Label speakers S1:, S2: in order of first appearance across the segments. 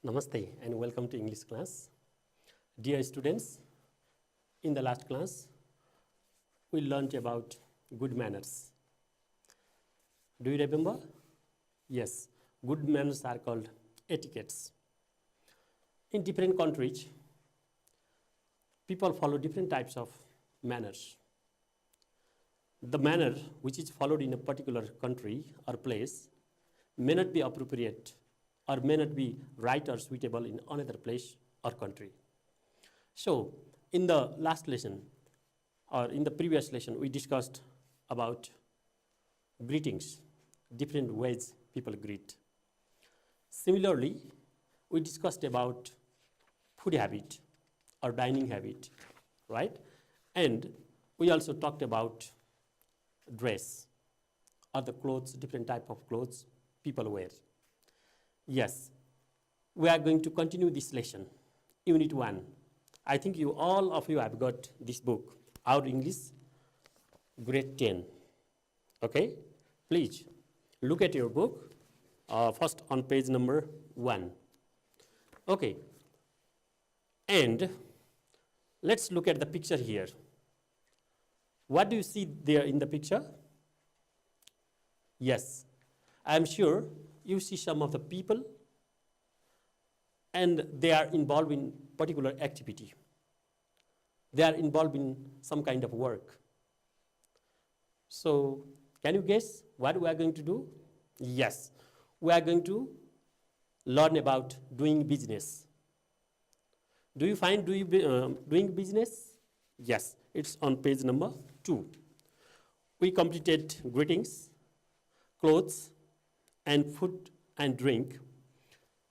S1: Namaste and welcome to English class. Dear students, in the last class, we learned about good manners. Do you remember? Yes, good manners are called etiquettes. In different countries, people follow different types of manners. The manner which is followed in a particular country or place may not be appropriate or may not be right or suitable in another place or country. So, in the last lesson or in the previous lesson, we discussed about greetings, different ways people greet. Similarly, we discussed about food habit or dining habit, right? And we also talked about dress or the clothes, different type of clothes people wear. Yes, we are going to continue this lesson, Unit 1. I think all of you have got this book, Our English, Grade 10. Okay, please look at your book, first on page number 1. Okay, and let's look at the picture here. What do you see there in the picture? Yes, I am sure you see some of the people and they are involved in particular activity. They are involved in some kind of work. So, can you guess what we are going to do? Yes, we are going to learn about doing business. Do you find doing business? Yes, it's on page number 2. We completed greetings, clothes, and food and drink.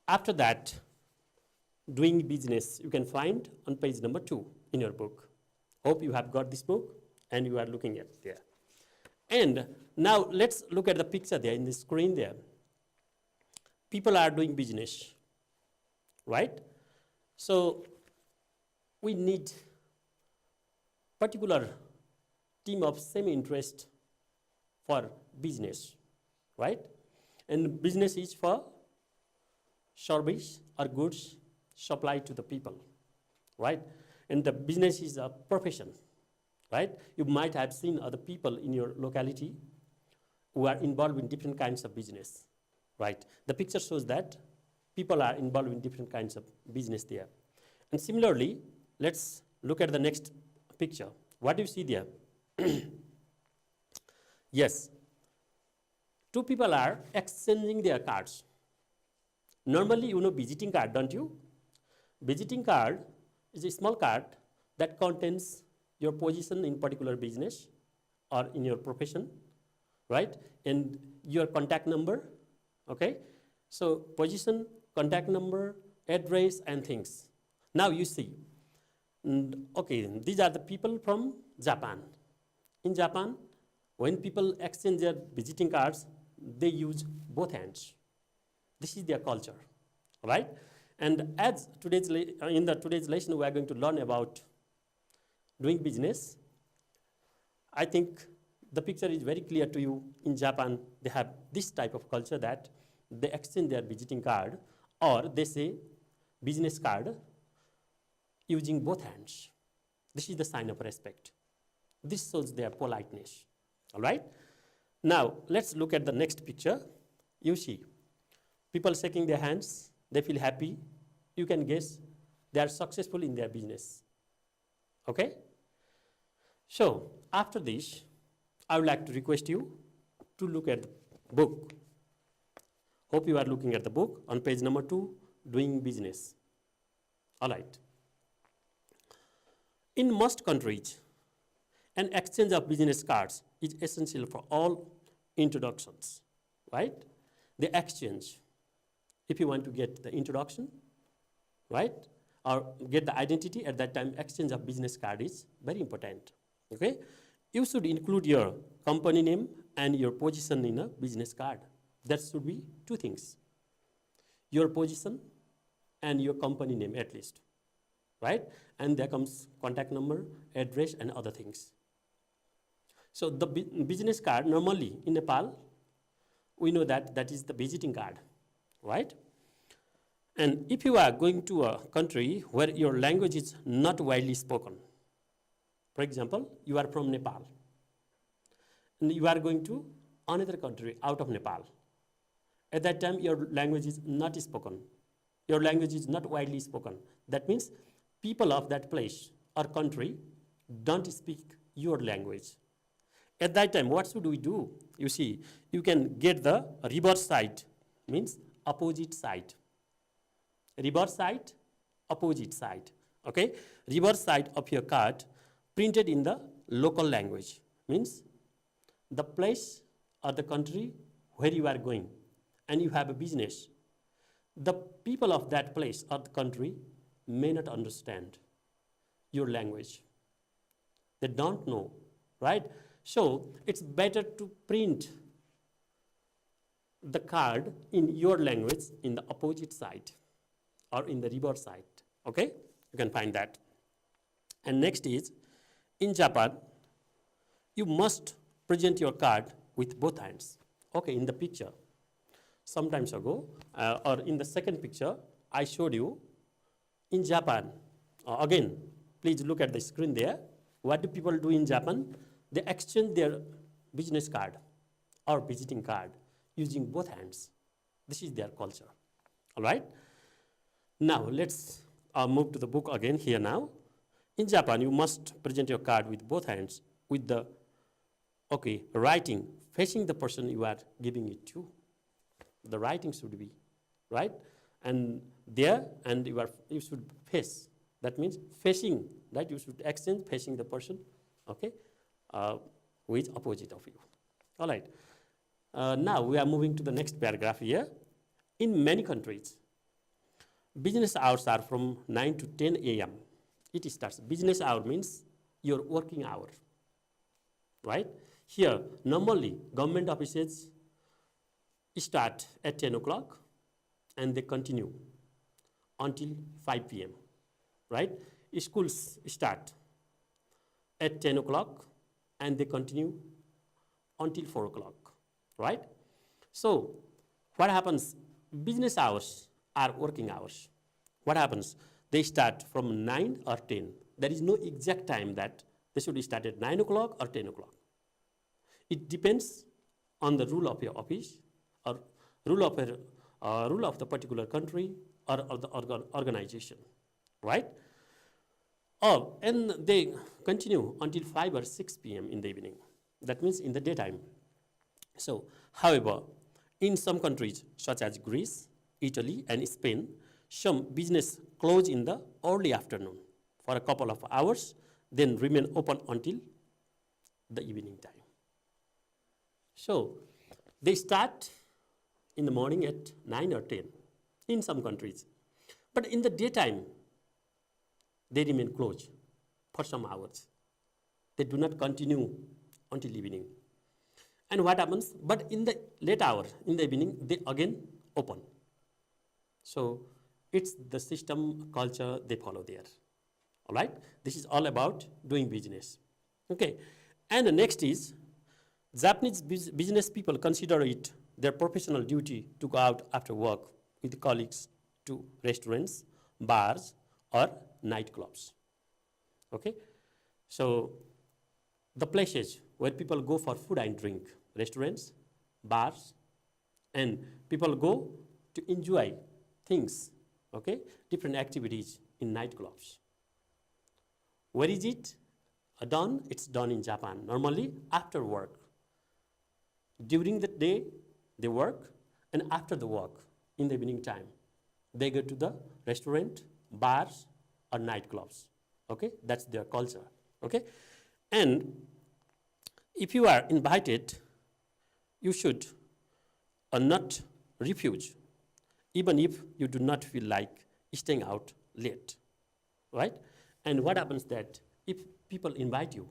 S1: After that, doing business, you can find on page number 2 in your book. Hope you have got this book and you are looking at there. And now let's look at the picture there in the screen there. People are doing business, right? So we need particular team of same interest for business, right? And business is for service or goods supplied to the people, right? And the business is a profession, right? You might have seen other people in your locality who are involved in different kinds of business, right? The picture shows that people are involved in different kinds of business there. And similarly, let's look at the next picture. What do you see there? Yes, two people are exchanging their cards. Normally, you know visiting card, don't you? Visiting card is a small card that contains your position in particular business or in your profession, right? And your contact number, okay? So position, contact number, address, and things. Now you see, okay, these are the people from Japan. In Japan, when people exchange their visiting cards, they use both hands. This is their culture, right? And as in today's lesson, we are going to learn about doing business. I think the picture is very clear to you. In Japan, they have this type of culture that they exchange their visiting card or they say business card using both hands. This is the sign of respect. This shows their politeness, all right? Now, let's look at the next picture. You see, people shaking their hands, they feel happy. You can guess they are successful in their business, okay? So, after this, I would like to request you to look at the book. Hope you are looking at the book on page number 2, doing business, all right? In most countries, an exchange of business cards is essential for all introductions, right? The exchange, if you want to get the introduction, right? Or get the identity at that time, exchange of business card is very important, okay? You should include your company name and your position in a business card. That should be 2 things, your position and your company name at least, right? And there comes contact number, address, and other things. So the business card, normally in Nepal, we know that that is the visiting card, right? And if you are going to a country where your language is not widely spoken, for example, you are from Nepal, and you are going to another country out of Nepal. At that time, your language is not spoken. Your language is not widely spoken. That means people of that place or country don't speak your language. At that time, what should we do? You see, you can get the reverse side, means opposite side. Reverse side, opposite side. Okay? Reverse side of your card printed in the local language, means the place or the country where you are going and you have a business. The people of that place or the country may not understand your language. They don't know, right? So it's better to print the card in your language in the opposite side or in the reverse side. Okay? You can find that. And next is, in Japan, you must present your card with both hands. Okay, in the picture, sometimes ago, or in the second picture, I showed you in Japan. Again, please look at the screen there. What do people do in Japan? They exchange their business card or visiting card using both hands. This is their culture. All right? Now, let's move to the book again here now. In Japan, you must present your card with both hands with the writing facing the person you are giving it to. The writing should be, right? And there, and you should face. That means facing, right? You should exchange facing the person, okay, who is opposite of you. All right. Now we are moving to the next paragraph here. In many countries, business hours are from 9 to 10 a.m. It starts. Business hour means your working hour, right? Here, normally, government offices start at 10 o'clock and they continue until 5 p.m., right? Schools start at 10 o'clock and they continue until 4 o'clock, right? So, what happens? Business hours are working hours. What happens? They start from 9 or 10. There is no exact time that they should start at 9 o'clock or 10 o'clock. It depends on the rule of your office or rule of the particular country or the organization, right? And they continue until 5 or 6 p.m. in the evening. That means in the daytime. So, however, in some countries such as Greece, Italy, and Spain, some business close in the early afternoon for a couple of hours, then remain open until the evening time. So, they start in the morning at 9 or 10 in some countries. But in the daytime, they remain closed for some hours. They do not continue until evening. And what happens? But in the late hour, in the evening, they again open. So, it's the system culture they follow there. All right? This is all about doing business. Okay. And the next is, Japanese business people consider it their professional duty to go out after work with colleagues to restaurants, bars, or nightclubs. Okay? So, the places where people go for food and drink, restaurants, bars, and people go to enjoy things, okay, different activities in nightclubs. Where is it done? It's done in Japan, normally after work. During the day, they work, and after the work, in the evening time, they go to the restaurant, bars, or nightclubs. Okay, that's their culture. Okay, and if you are invited, you should not refuse, even if you do not feel like staying out late, right? And what happens that if people invite you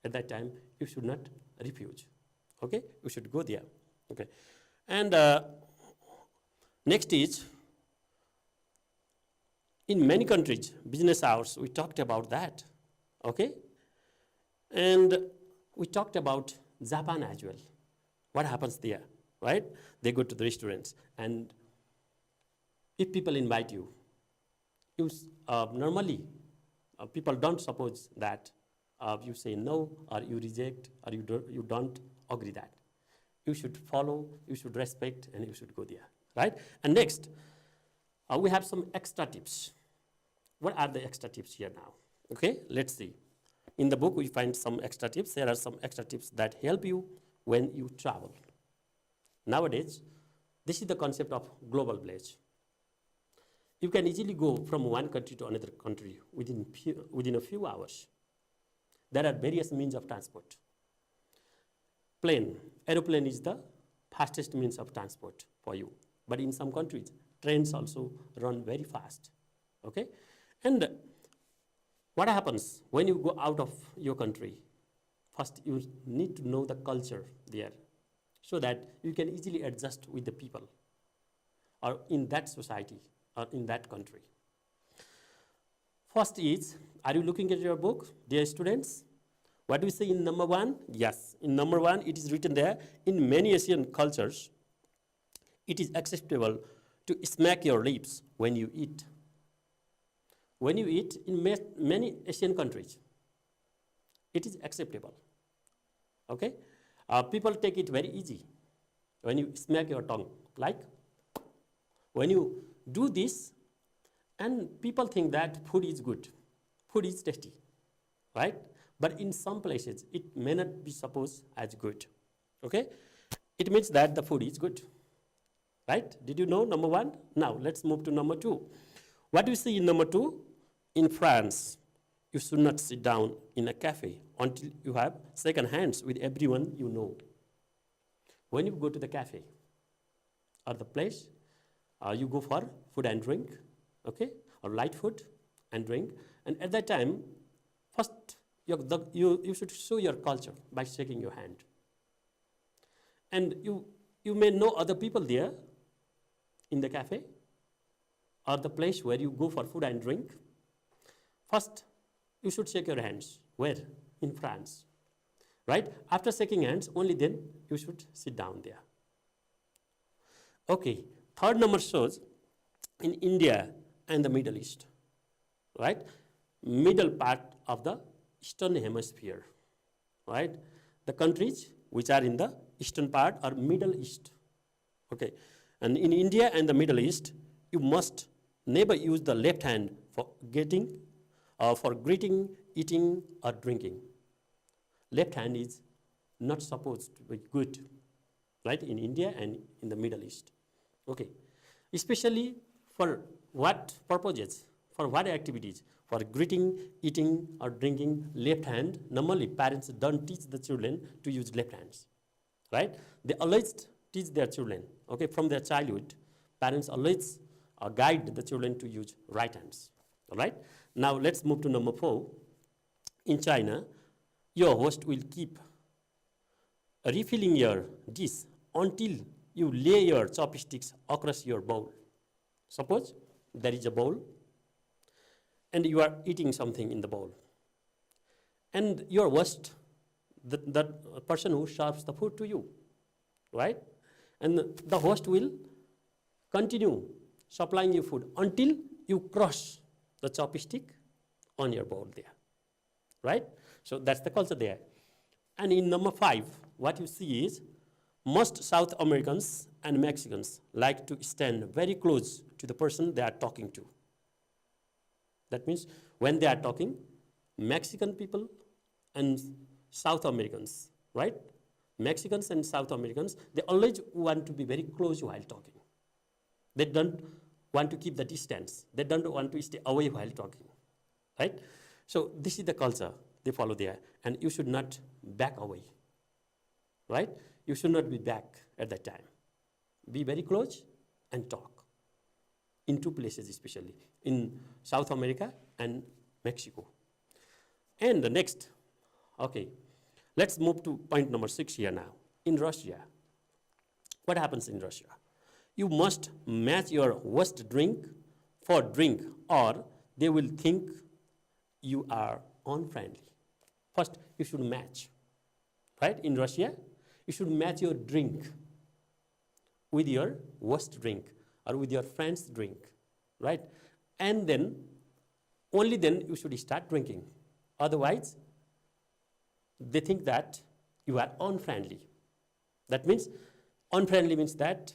S1: at that time, you should not refuse. Okay, you should go there. Okay, and next is, in many countries, business hours, we talked about that. Okay, and we talked about Japan as well. What happens there, right? They go to the restaurants, and If people invite you, normally people don't suppose that you say no or you reject or you don't agree that. You should follow, you should respect, and you should go there, right? And next, we have some extra tips. What are the extra tips here now? Okay, let's see. In the book, we find some extra tips. There are some extra tips that help you when you travel. Nowadays, this is the concept of global village. You can easily go from one country to another country within a few hours. There are various means of transport. Aeroplane is the fastest means of transport for you. But in some countries, trains also run very fast. Okay? And what happens when you go out of your country? First, you need to know the culture there so that you can easily adjust with the people or in that society or in that country. First is, are you looking at your book, dear students? What do we say in number 1? Yes, in number 1, it is written there, in many Asian cultures, it is acceptable to smack your lips when you eat. When you eat in many Asian countries, it is acceptable. Okay? People take it very easy when you smack your tongue. Like, when you do this, and people think that food is good, food is tasty, right? But in some places, it may not be supposed as good. Okay? It means that the food is good. Right? Did you know number 1? Now, let's move to number 2. What do you see in number 2? In France, you should not sit down in a cafe until you have shaken hands with everyone you know. When you go to the cafe or the place, you go for food and drink, okay, or light food and drink. And at that time, first, you should show your culture by shaking your hand. And you may know other people there in the cafe or the place where you go for food and drink. First, you should shake your hands. Where? In France. Right? After shaking hands, only then you should sit down there. Okay. Third number shows in India and the Middle East. Right? Middle part of the Eastern Hemisphere. Right? The countries which are in the eastern part are Middle East. Okay. And in India and the Middle East, you must never use the left hand for greeting, eating, or drinking. Left hand is not supposed to be good, right, in India and in the Middle East. Okay. Especially for what purposes, for what activities, for greeting, eating, or drinking, left hand, normally parents don't teach the children to use left hands, right? They always teach their children, okay, from their childhood, parents always guide the children to use right hands, all right? Now let's move to number 4. In China, your host will keep refilling your dish until you lay your chopsticks across your bowl. Suppose there is a bowl and you are eating something in the bowl. And your host, the person who serves the food to you, right? And the host will continue supplying you food until you cross the chopstick on your bowl there, right? So that's the culture there. And in number 5, what you see is most South Americans and Mexicans like to stand very close to the person they are talking to. That means when they are talking, Mexican people and South Americans, right? Mexicans and South Americans, they always want to be very close while talking. They don't want to keep the distance. They don't want to stay away while talking, right? So this is the culture they follow there, and you should not back away, right? You should not be back at that time. Be very close and talk. In 2 places especially, in South America and Mexico. And the next, okay, let's move to point number 6 here now. In Russia, what happens in Russia? You must match your worst drink for drink or they will think you are unfriendly. First, you should match, right? In Russia, you should match your drink with your worst drink or with your friends drink, right? And then, only then you should start drinking. Otherwise, they think that you are unfriendly. That means, unfriendly means that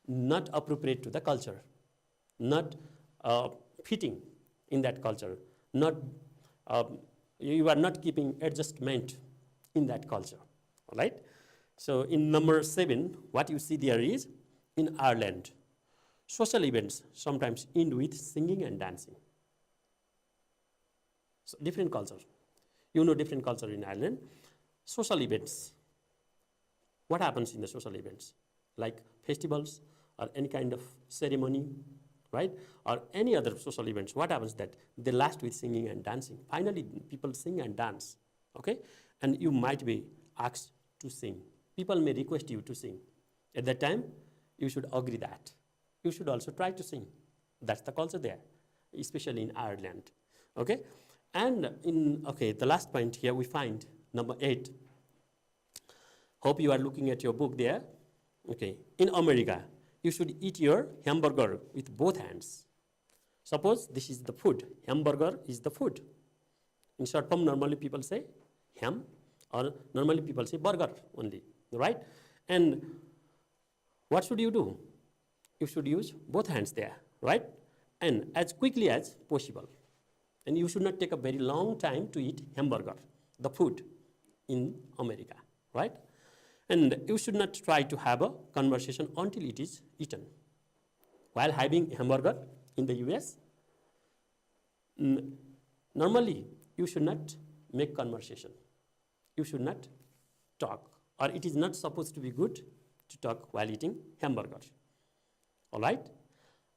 S1: not appropriate to the culture, not fitting in that culture, not you are not keeping adjustment in that culture, all right? So in number 7, what you see there is, in Ireland, social events sometimes end with singing and dancing. So different culture. You know different culture in Ireland. Social events. What happens in the social events? Like festivals or any kind of ceremony, right? Or any other social events. What happens that they last with singing and dancing. Finally, people sing and dance, okay? And you might be asked to sing. People may request you to sing. At that time, you should agree that. You should also try to sing. That's the culture there, especially in Ireland, okay? And the last point here we find, number 8. Hope you are looking at your book there. Okay, in America, you should eat your hamburger with both hands. Suppose this is the food. Hamburger is the food. In short form, normally people say ham, or normally people say burger only, right? And what should you do? You should use both hands there, right? And as quickly as possible. And you should not take a very long time to eat hamburger, the food in America, right? And you should not try to have a conversation until it is eaten. While having hamburger in the US, normally you should not make conversation. You should not talk, or it is not supposed to be good to talk while eating hamburger. All right?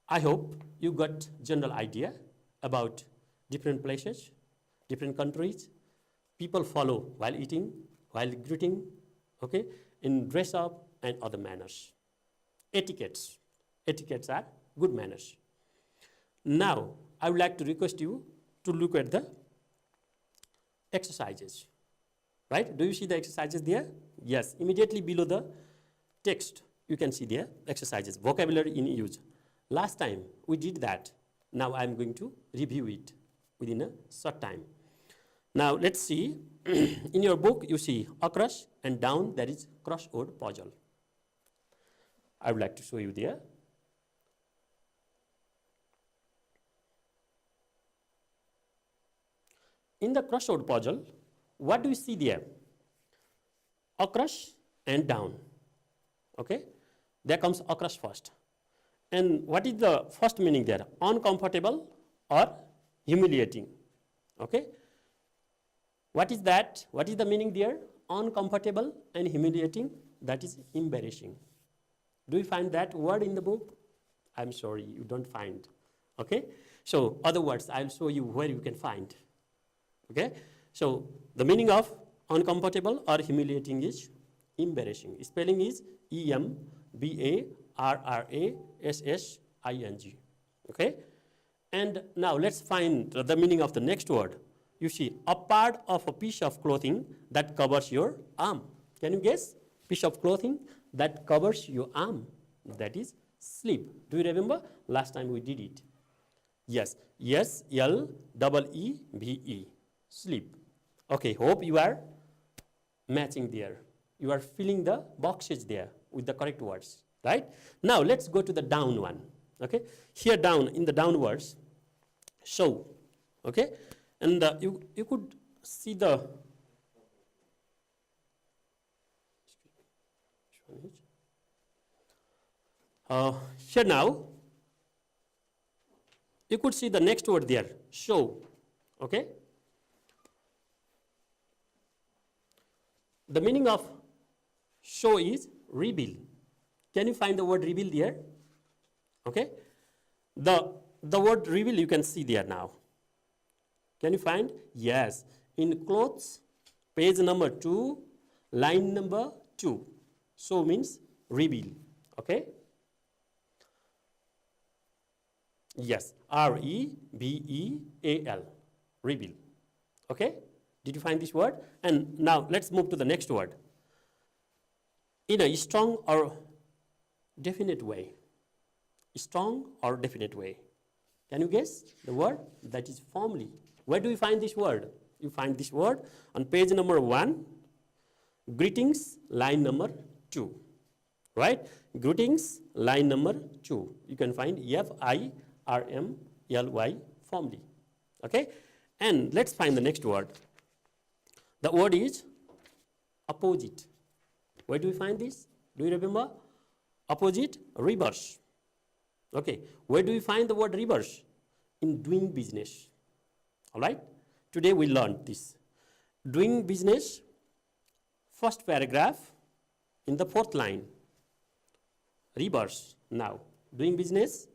S1: I hope you got general idea about different places, different countries. People follow while eating, while greeting, okay, in dress up and other manners. Etiquettes. Etiquettes are good manners. Now, I would like to request you to look at the exercises. Right? Do you see the exercises there? Yes. Immediately below the text, you can see there exercises, vocabulary in use. Last time we did that. Now I am going to review it within a short time. Now let's see. In your book, you see across and down there is crossword puzzle. I would like to show you there. In the crossword puzzle, what do you see there? Across and down. Okay? There comes across first. And what is the first meaning there? Uncomfortable or humiliating. Okay? What is that? What is the meaning there? Uncomfortable and humiliating. That is embarrassing. Do you find that word in the book? I'm sorry, you don't find. Okay? So, other words, I'll show you where you can find. Okay? So, the meaning of uncomfortable or humiliating is embarrassing. Spelling is EMBARRASSING. Okay? And now let's find the meaning of the next word. You see, a part of a piece of clothing that covers your arm. Can you guess? Piece of clothing that covers your arm. That is sleeve. Do you remember? Last time we did it. Yes. SLEEVE. Sleeve. Okay, hope you are matching there. You are filling the boxes there with the correct words, right? Now, let's go to the down one, okay? Here down, in the down words, show, okay? And you could see the, here now, you could see the next word there, show, okay? The meaning of show is reveal. Can you find the word reveal there? Okay. The word reveal you can see there now. Can you find? Yes. In clothes, page number 2, line number 2. Show means reveal. Okay. Yes. REVEAL. Reveal. Okay. Did you find this word? And now let's move to the next word. In a strong or definite way. strong or definite way. Can you guess the word? That is firmly. Where do we find this word? You find this word on page number 1, greetings, line number 2. Right? Greetings, line number 2. You can find F-I-R-M-L-Y, firmly. Okay? And let's find the next word. The word is opposite. Where do we find this? Do you remember? Opposite, reverse. Okay. Where do we find the word reverse? In doing business. All right? Today we learned this. Doing business, first paragraph in the 4th line. Reverse now. Doing business,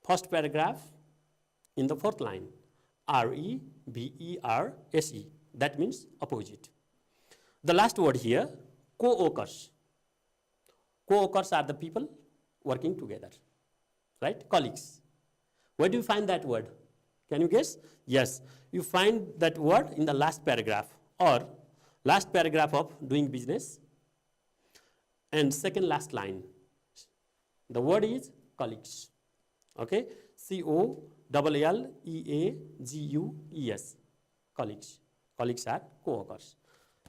S1: first paragraph in the 4th line. R-E-V-E-R-S-E. That means opposite. The last word here, co-workers. Co-workers are the people working together, right? Colleagues. Where do you find that word? Can you guess? Yes, you find that word in the last paragraph or last paragraph of doing business and second last line. The word is colleagues. Okay? C-O-L-L-E-A-G-U-E-S. Colleagues. Colleagues are co-workers.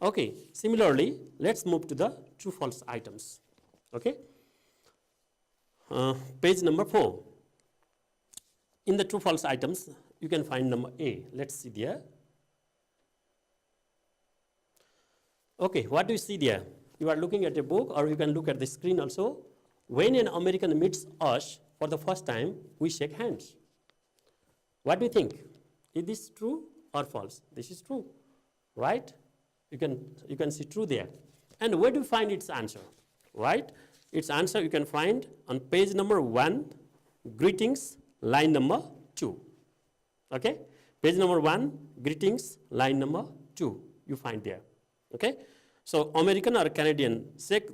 S1: Okay, similarly, let's move to the true-false items. Okay? Page number 4. In the true-false items, you can find number A. Let's see there. Okay, what do you see there? You are looking at a book or you can look at the screen also. When an American meets us for the first time, we shake hands. What do you think? Is this true or false? This is true, right? You can see true there. And where do you find its answer? Right? Its answer you can find on page number 1, greetings, line number 2. Okay? Page number 1, greetings, line number 2. You find there. Okay? So American or Canadian shake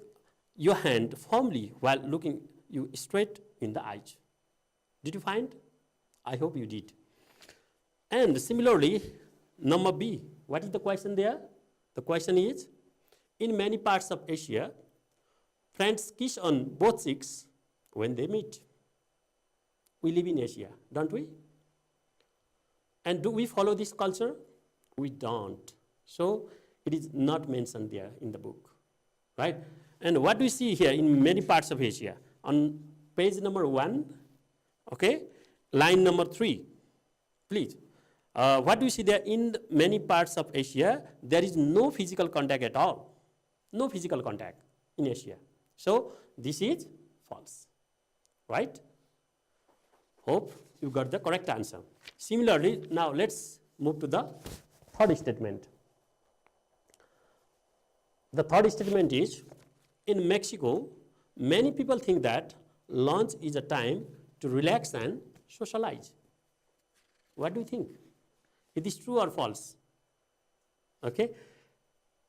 S1: your hand firmly while looking you straight in the eyes. Did you find? I hope you did. And similarly, number B. What is the question there? The question is, in many parts of Asia, friends kiss on both cheeks when they meet. We live in Asia, don't we? And do we follow this culture? We don't. So it is not mentioned there in the book, right? And what do we see here in many parts of Asia? On page number 1, okay, line number 3, please. What do you see there? In many parts of Asia, there is no physical contact at all. No physical contact in Asia. So this is false, right? Hope you got the correct answer. Similarly, now let's move to the third statement. The third statement is, in Mexico, many people think that lunch is a time to relax and socialize. What do you think? Is this true or false? Okay.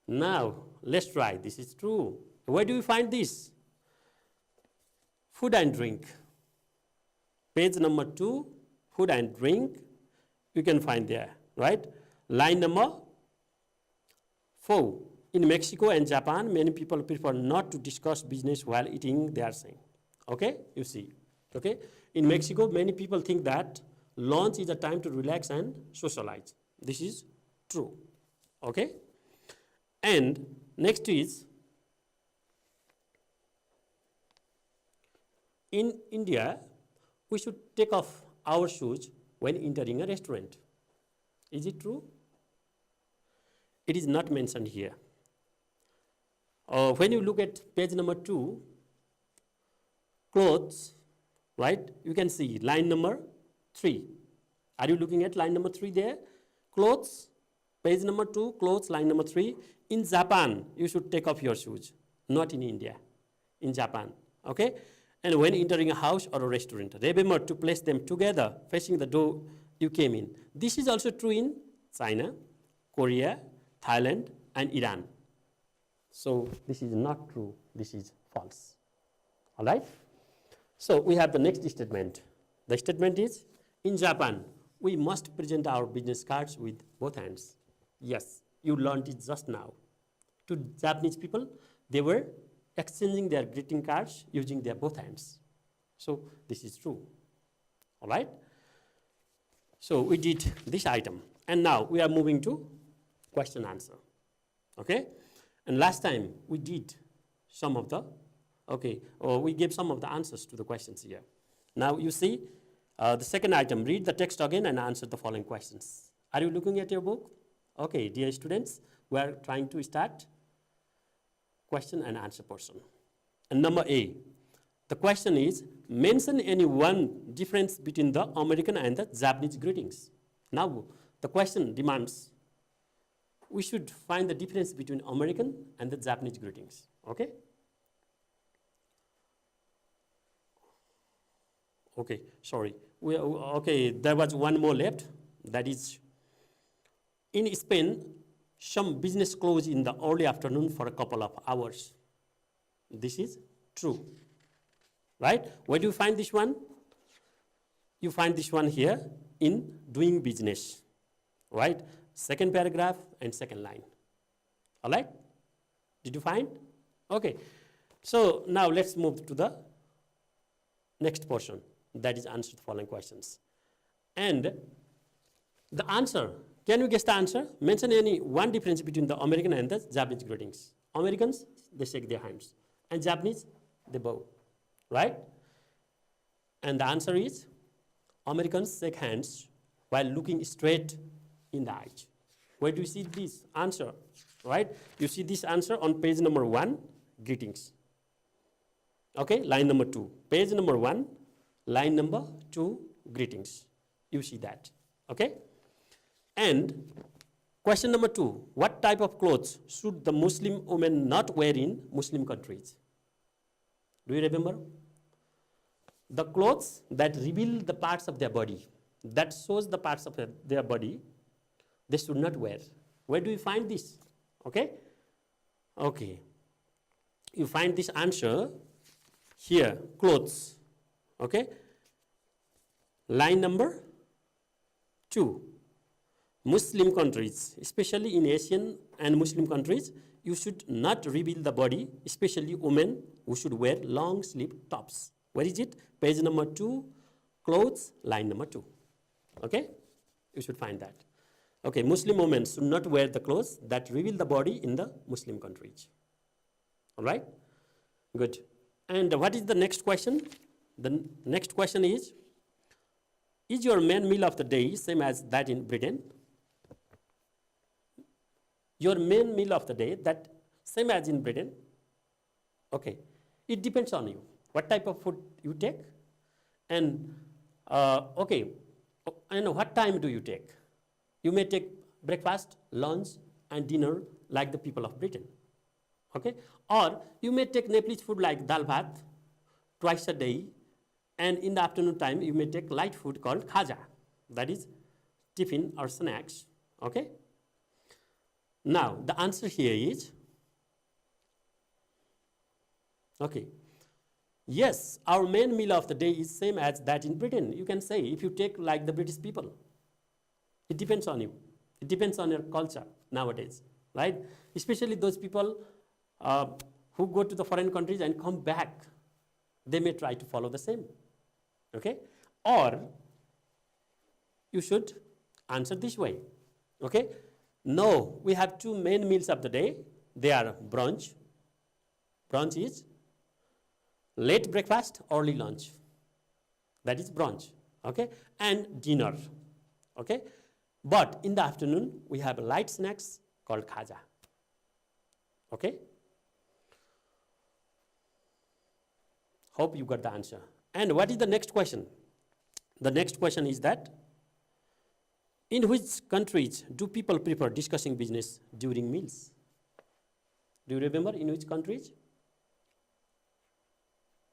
S1: Now, let's try. This is true. Where do we find this? Food and drink. Page number 2, food and drink. You can find there, right? Line number 4. In Mexico and Japan, many people prefer not to discuss business while eating, they are saying. Okay, you see. Okay, in Mexico, many people think that lunch is a time to relax and socialize. This is true. Okay, and next is, in India, we should take off our shoes when entering a restaurant. Is it true? It is not mentioned here. When you look at page number 2, clothes, right? You can see line number 3. Are you looking at line number 3 there? Clothes, page number 2, clothes, line number 3. In Japan, you should take off your shoes, not in India, in Japan, okay? And when entering a house or a restaurant, remember to place them together facing the door you came in. This is also true in China, Korea, Thailand, and Iran. So this is not true, this is false. All right? So we have the next statement. The statement is, in Japan, we must present our business cards with both hands. Yes, you learned it just now. To Japanese people, they were exchanging their greeting cards using their both hands. So this is true. All right? So we did this item. And now we are moving to question answer. Okay? And last time we did some of the, or we gave some of the answers to the questions here. Now you see the second item, read the text again and answer the following questions. Are you looking at your book? Okay, dear students, we are trying to start question and answer portion. And number A, the question is, mention any one difference between the American and the Japanese greetings. Now, the question demands we should find the difference between American and the Japanese greetings, okay? Okay, sorry. Okay, there was one more left. That is, in Spain, some business close in the early afternoon for a couple of hours. This is true, right? Where do you find this one? You find this one here in doing business, right? Second paragraph and second line. All right? Did you find? Okay. So now let's move to the next portion. That is answer the following questions. And the answer, can you guess the answer? Mention any one difference between the American and the Japanese greetings. Americans, they shake their hands. And Japanese, they bow. Right? And the answer is, Americans shake hands while looking straight in the eyes. Where do you see this answer? Right? You see this answer on page number 1, greetings. Okay, line number 2. Page number 1, line number 2, greetings. You see that. Okay? And question number 2, what type of clothes should the Muslim women not wear in Muslim countries? Do you remember? The clothes that reveal the parts of their body, that shows the parts of their body, they should not wear. Where do you find this? Okay? Okay. You find this answer here, clothes. Okay? Line number 2. Muslim countries, especially in Asian and Muslim countries, you should not reveal the body, especially women who should wear long sleeve tops. Where is it? Page number 2, clothes, line number 2. Okay? You should find that. Okay, Muslim women should not wear the clothes that reveal the body in the Muslim countries. All right? Good. And what is the next question? The next question is your main meal of the day same as that in Britain? Your main meal of the day, that same as in Britain? Okay. It depends on you. What type of food you take? And, okay, and what time do you take? You may take breakfast, lunch, and dinner like the people of Britain. Okay? Or you may take Nepalese food like dal bhat twice a day, and in the afternoon time you may take light food called khaja, that is tiffin or snacks. Okay? Now the answer here is, okay, yes, our main meal of the day is same as that in Britain. You can say if you take like the British people. It depends on you. It depends on your culture nowadays, right? Especially those people who go to the foreign countries and come back, they may try to follow the same. Okay? Or you should answer this way. Okay? No, we have 2 main meals of the day. They are brunch. Brunch is late breakfast, early lunch. That is brunch. Okay? And dinner. Okay? But in the afternoon, we have light snacks called khaja. Okay? Hope you got the answer. And what is the next question? The next question is that, in which countries do people prefer discussing business during meals? Do you remember in which countries?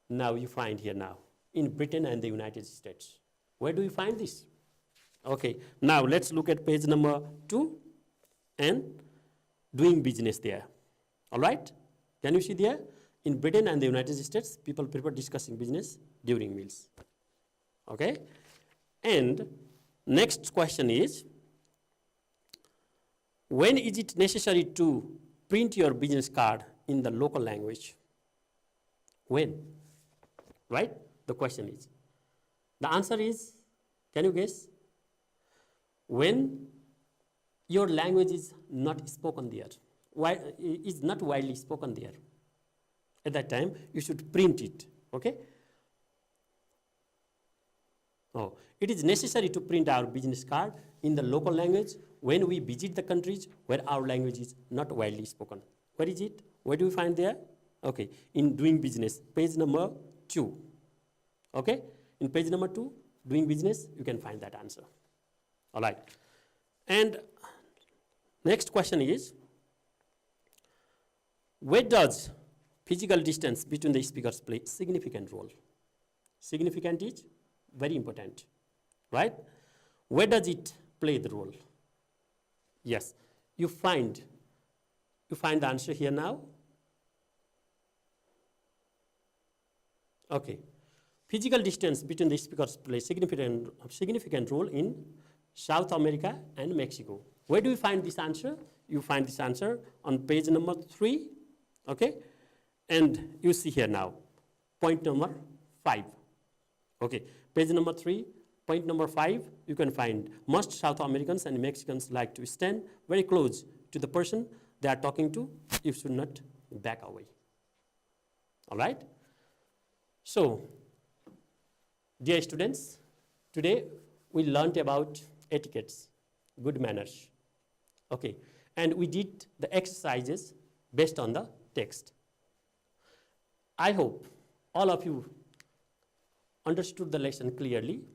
S1: Now you find here now, in Britain and the United States. Where do you find this? Okay, now let's look at page number 2 and doing business there. All right? Can you see there? In Britain and the United States, people prefer discussing business during meals. Okay? And next question is, when is it necessary to print your business card in the local language? When? Right? the question is? The answer is, can you guess? When your language is not spoken there, is not widely spoken there, at that time you should print it, okay? Oh, it is necessary to print our business card in the local language when we visit the countries where our language is not widely spoken. Where is it? Where do we find there? Okay, in doing business, page number 2. Okay, in page number 2, doing business, you can find that answer. All right. And next question is, where does physical distance between the speakers play significant role? Significant is very important, right? Where does it play the role? Yes, you find the answer here now. Okay, physical distance between the speakers play significant role in South America and Mexico. Where do you find this answer? You find this answer on page number 3, okay? And you see here now, point number 5. Okay, page number 3, point number 5, you can find most South Americans and Mexicans like to stand very close to the person they are talking to. You should not back away. All right? So, dear students, today we learned about etiquettes, good manners. Okay, and we did the exercises based on the text. I hope all of you understood the lesson clearly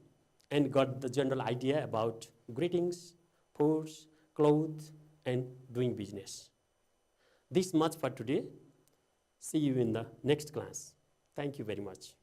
S1: and got the general idea about greetings, pose, clothes, and doing business. This much for today. See you in the next class. Thank you very much.